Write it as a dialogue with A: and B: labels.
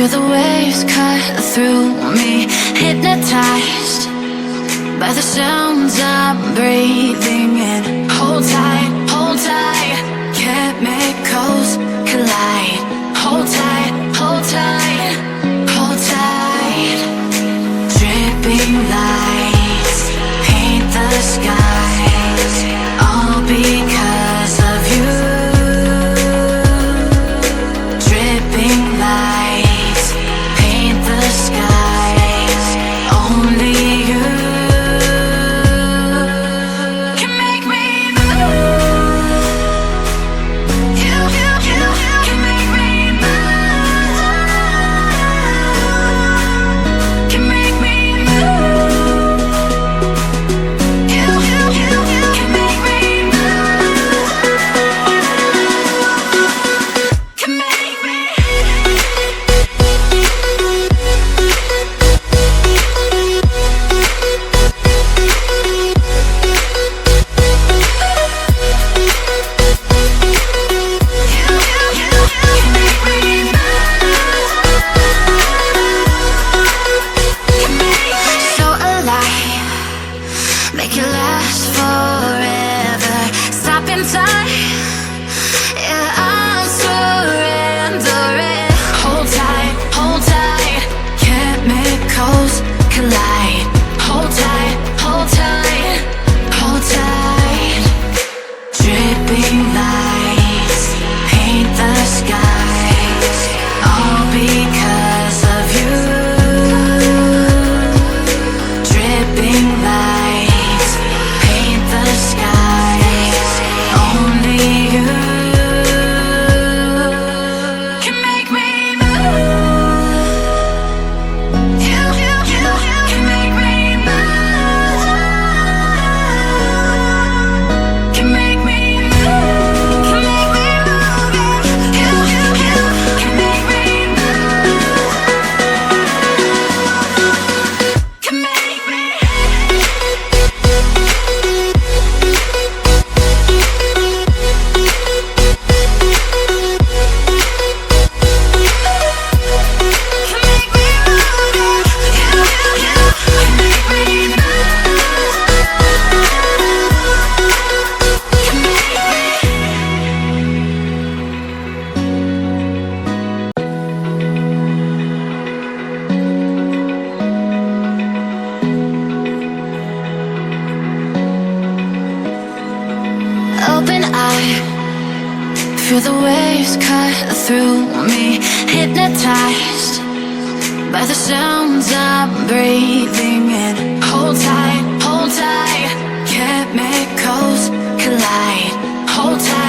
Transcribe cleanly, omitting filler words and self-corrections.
A: Feel the waves cut through me, hypnotized by the sounds I'm breathing in. Hold tight, chemicals collide. Hold tight, hold tight, hold tight. Dripping lights paint the skies, all because of you. Dripping lights paint the skies, only you can make me move. You can make me move. Can make me move. You can make me move. Can make me. So alive, make it last forever. Stop in time, yeah, I'm surrendering. Hold tight, chemicals collide. Hold tight, hold tight, hold tight. Dripping lights paint the skies, all because of you. Dripping lights paint the skies, only you can make me move. You can make me move. Can make me move. Can make me move. You can make me move. Can make me. Can make me move. You can make me Open eye, feel the waves cut through me, hypnotized by the sounds I'm breathing in. Hold tight, chemicals collide. Hold tight.